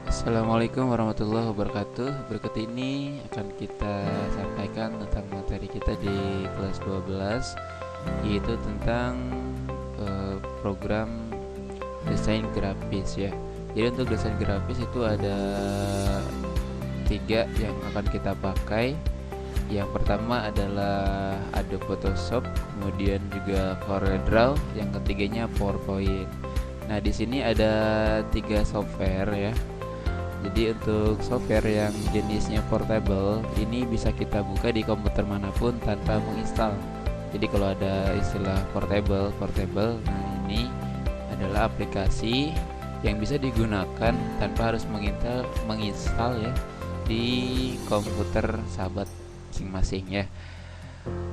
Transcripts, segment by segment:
Assalamualaikum warahmatullahi wabarakatuh. Berikut ini akan kita sampaikan tentang materi kita di kelas 12, yaitu tentang program desain grafis ya. Jadi untuk desain grafis itu ada tiga yang akan kita pakai. Yang pertama adalah Adobe Photoshop, kemudian juga CorelDRAW, yang ketiganya PowerPoint. Nah, di sini ada tiga software ya. Jadi untuk software yang jenisnya portable ini bisa kita buka di komputer manapun tanpa menginstal. Jadi kalau ada istilah portable, nah ini adalah aplikasi yang bisa digunakan tanpa harus menginstal ya di komputer sahabat masing-masing ya.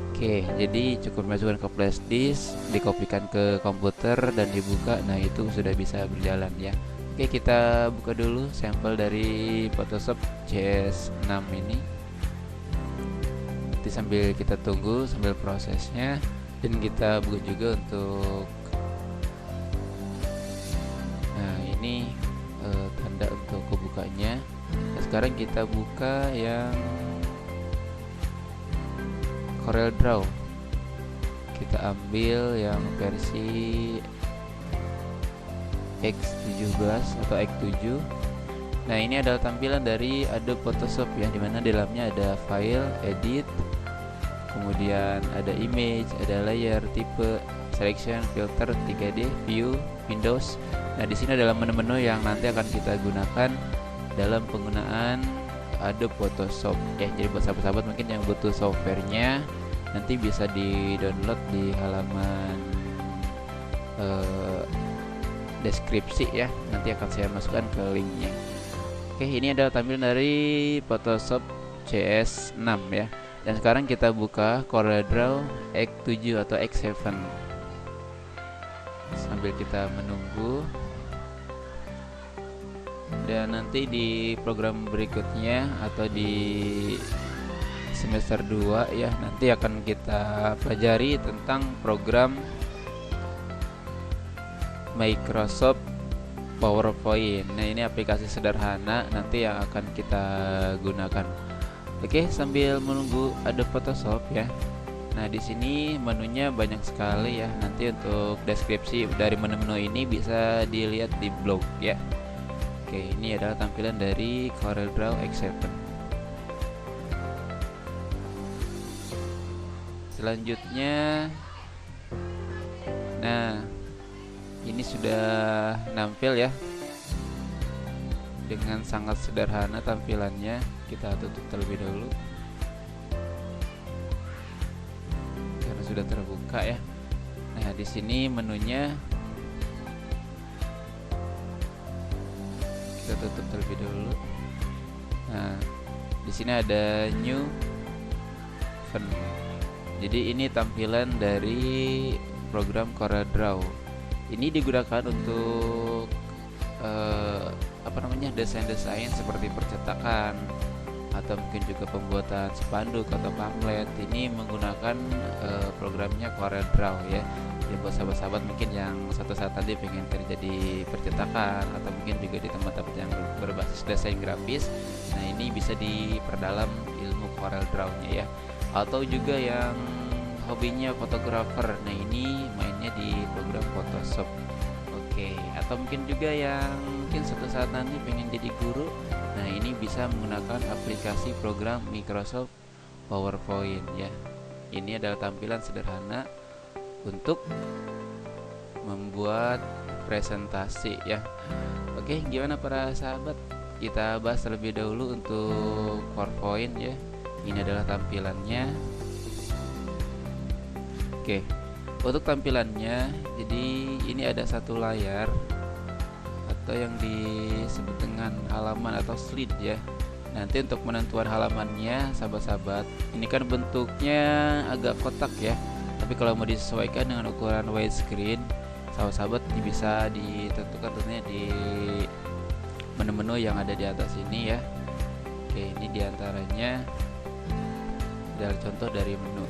Oke, jadi cukup masukkan ke flash disk, dikopikan ke komputer dan dibuka. Nah, itu sudah bisa berjalan ya. Oke, kita buka dulu sampel dari Photoshop CS6 ini. Nanti sambil kita tunggu sambil prosesnya, dan kita buka juga untuk ini tanda untuk kebukanya. Nah, sekarang kita buka yang CorelDRAW. Kita ambil yang versi X17 atau X7. Nah, ini adalah tampilan dari Adobe Photoshop ya, dimana di dalamnya ada file, edit, kemudian ada image, ada layer, type, selection, filter, 3D, view, Windows. Nah, di sini adalah menu-menu yang nanti akan kita gunakan dalam penggunaan Adobe Photoshop ya. Jadi buat sahabat-sahabat mungkin yang butuh softwarenya, nanti bisa di-download di halaman deskripsi ya, nanti akan saya masukkan ke linknya. Oke, ini adalah tampilan dari Photoshop CS6 ya. Dan sekarang kita buka CorelDRAW X7 atau X7 sambil kita menunggu. Dan nanti di program berikutnya atau di semester 2 ya, nanti akan kita pelajari tentang program Microsoft PowerPoint. Nah, ini aplikasi sederhana nanti yang akan kita gunakan. Oke, sambil menunggu Adobe Photoshop ya. Nah, di sini menunya banyak sekali ya. Nanti untuk deskripsi dari menu-menu ini bisa dilihat di blog ya. Oke, ini adalah tampilan dari CorelDRAW X7. Selanjutnya, nah, ini sudah nampil ya, dengan sangat sederhana tampilannya. Kita tutup terlebih dahulu karena sudah terbuka ya. Nah, di sini menunya kita tutup terlebih dahulu. Nah, di sini ada new font. Jadi ini tampilan dari program CorelDRAW. Ini digunakan untuk desain-desain seperti percetakan atau mungkin juga pembuatan spanduk atau pamflet. Ini menggunakan programnya CorelDRAW ya. Jadi buat sahabat-sahabat mungkin yang suatu saat tadi pengen kerja di percetakan atau mungkin juga di tempat-tempat yang berbasis desain grafis, nah ini bisa diperdalam ilmu CorelDRAW-nya ya. Atau juga yang hobinya fotografer, nah ini mainnya di program Photoshop. Oke, atau mungkin juga yang mungkin suatu saat nanti pengen jadi guru, nah ini bisa menggunakan aplikasi program Microsoft PowerPoint ya. Ini adalah tampilan sederhana untuk membuat presentasi ya. Oke, gimana para sahabat? Kita bahas terlebih dahulu untuk PowerPoint ya. Ini adalah tampilannya. Oke, untuk tampilannya, jadi ini ada satu layar atau yang disebut dengan halaman atau slide ya. Nanti untuk menentuan halamannya, sahabat-sahabat, ini kan bentuknya agak kotak ya. Tapi kalau mau disesuaikan dengan ukuran widescreen, sahabat-sahabat bisa ditentukan tentunya di menu-menu yang ada di atas ini ya. Oke, ini diantaranya adalah contoh dari menu.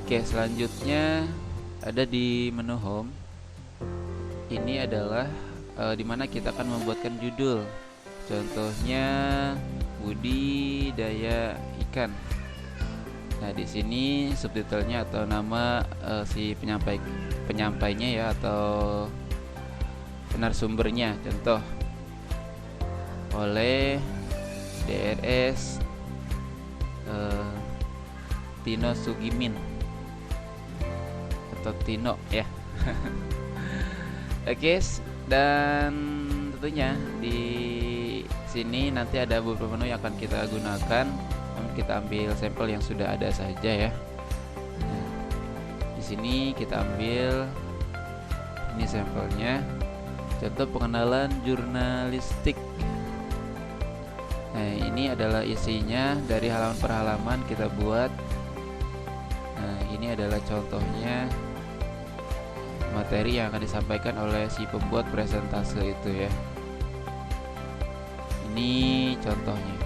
Oke, selanjutnya ada di menu home. Ini adalah dimana kita akan membuatkan judul. Contohnya budidaya ikan. Nah, di sini subtitlenya atau nama si penyampainya ya, atau narasumbernya. Contoh, oleh DRS Tino Sugimin atau Tino ya. Oke, dan tentunya di sini nanti ada beberapa menu yang akan kita gunakan. Kita ambil sampel yang sudah ada saja ya. Nah, di sini kita ambil ini sampelnya. Contoh pengenalan jurnalistik. Nah, ini adalah isinya dari halaman per halaman kita buat. Nah, ini adalah contohnya materi yang akan disampaikan oleh si pembuat presentase itu ya. Ini contohnya.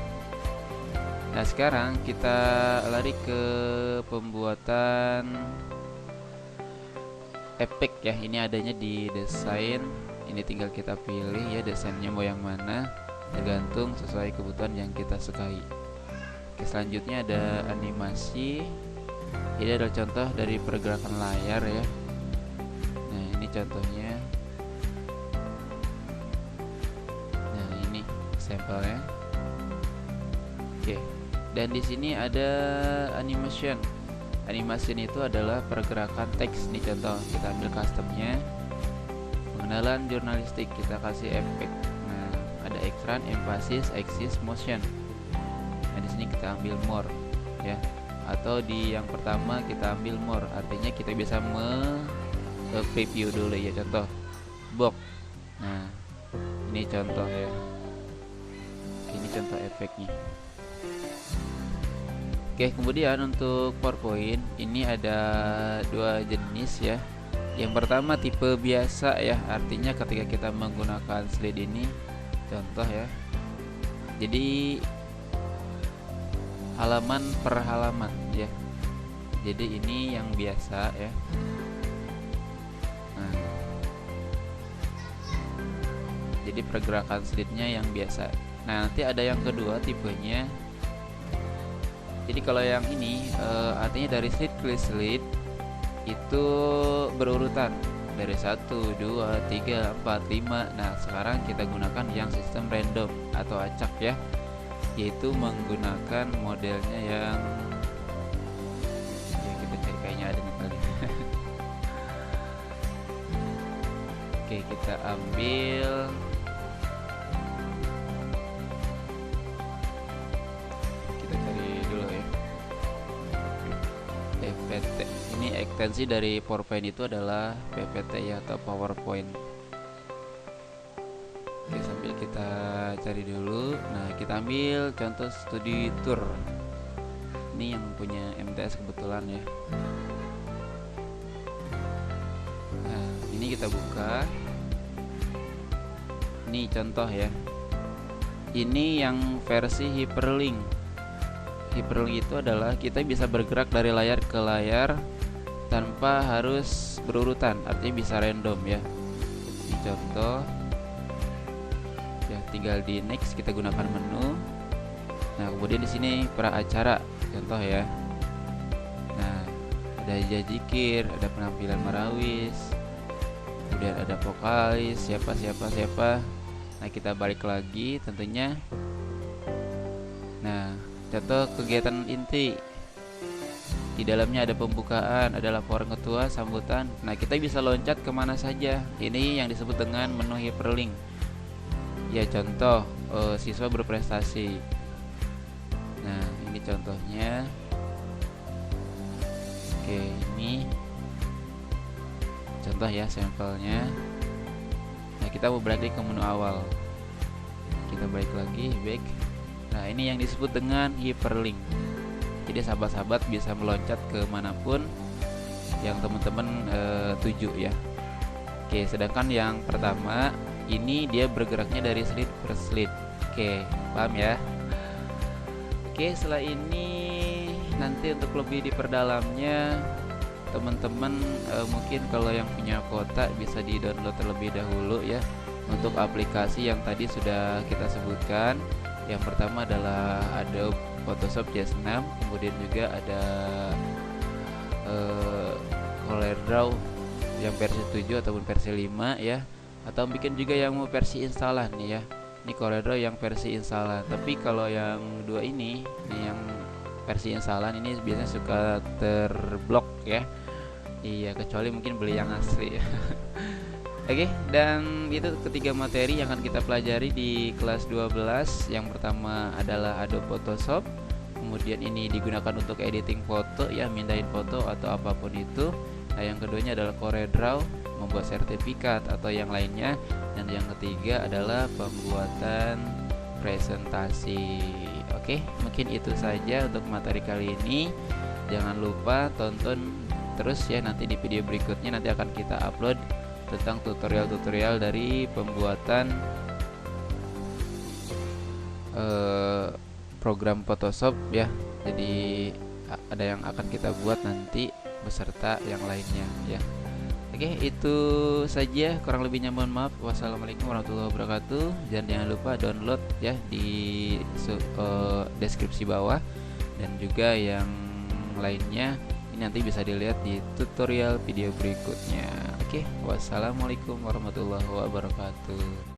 Nah, sekarang kita lari ke pembuatan efek ya. Ini adanya di desain. Ini tinggal kita pilih ya desainnya mau yang mana, tergantung sesuai kebutuhan yang kita sukai. Oke, selanjutnya ada animasi. Ini adalah contoh dari pergerakan layar ya. Nah, ini contohnya. Nah, ini sampelnya. Oke. Dan di sini ada animation. Animation itu adalah pergerakan teks. Ini contoh, kita ambil customnya. Pengenalan jurnalistik, kita kasih efek. Nah, ada ekstran, emphasis, axis, motion. Nah, di sini kita ambil more ya. Atau di yang pertama kita ambil more, artinya kita bisa preview dulu ya. Contoh box. Nah, ini contoh ya. Ini contoh efeknya. Oke, kemudian untuk PowerPoint ini ada dua jenis ya. Yang pertama tipe biasa ya, artinya ketika kita menggunakan slide ini, contoh ya. Jadi halaman per halaman ya. Jadi ini yang biasa ya. Nah, jadi pergerakan slide-nya yang biasa. Nah, nanti ada yang kedua tipenya. Jadi kalau yang ini artinya dari slide ke slide itu berurutan dari 1, 2, 3, 4, 5. Nah, sekarang kita gunakan yang sistem random atau acak ya, yaitu menggunakan modelnya yang ya, kita cari kayaknya ada nih kali. Oke, kita ambil PPT. Ini ekstensi dari PowerPoint itu adalah PPT ya, atau PowerPoint. Oke, sambil kita cari dulu. Nah, kita ambil contoh studi tour. Ini yang punya MTS kebetulan ya. Nah, ini kita buka. Ini contoh ya. Ini yang versi hyperlink. Hyperlink itu adalah kita bisa bergerak dari layar ke layar tanpa harus berurutan, artinya bisa random ya. Ini contoh ya, tinggal di next, kita gunakan menu. Nah, kemudian di sini pra acara contoh ya. Nah, ada jazikir, ada penampilan marawis, kemudian ada vokalis, siapa. Nah, kita balik lagi tentunya. Nah, contoh kegiatan inti. Di dalamnya ada pembukaan, ada laporan ketua, sambutan. Nah, kita bisa loncat kemana saja. Ini yang disebut dengan menu hyperlink. Ya, contoh siswa berprestasi. Nah, ini contohnya. Oke, ini contoh ya sampelnya. Nah, kita mau balik ke menu awal. Kita balik lagi, back. Nah, ini yang disebut dengan hyperlink. Jadi sahabat-sahabat bisa meloncat ke manapun yang teman-teman tuju ya. Oke, sedangkan yang pertama ini dia bergeraknya dari slide per slide. Oke, paham ya? Oke, setelah ini nanti untuk lebih diperdalamnya teman-teman mungkin kalau yang punya kuota bisa di-download terlebih dahulu ya. untuk aplikasi yang tadi sudah kita sebutkan. Yang pertama adalah Adobe Photoshop CS6, kemudian juga ada CorelDRAW yang versi 7 ataupun versi 5 ya, atau bikin juga yang mau versi instalan nih ya. Ini CorelDRAW yang versi instalan, tapi kalau yang dua ini yang versi instalan ini biasanya suka terblok ya. Iya, kecuali mungkin beli yang asli ya. Oke, dan itu ketiga materi yang akan kita pelajari di kelas 12. Yang pertama adalah Adobe Photoshop. Kemudian ini digunakan untuk editing foto ya, mindahin foto atau apapun itu. Nah, yang keduanya adalah CorelDRAW, membuat sertifikat atau yang lainnya. Dan yang ketiga adalah pembuatan presentasi. Oke, mungkin itu saja untuk materi kali ini. Jangan lupa tonton terus ya, nanti di video berikutnya nanti akan kita upload tentang tutorial-tutorial dari pembuatan program Photoshop ya. Jadi ada yang akan kita buat nanti beserta yang lainnya ya. Oke, itu saja, kurang lebihnya mohon maaf. Wassalamualaikum warahmatullahi wabarakatuh. Dan jangan lupa download ya di deskripsi bawah, dan juga yang lainnya ini nanti bisa dilihat di tutorial video berikutnya. Oke, wassalamualaikum warahmatullahi wabarakatuh.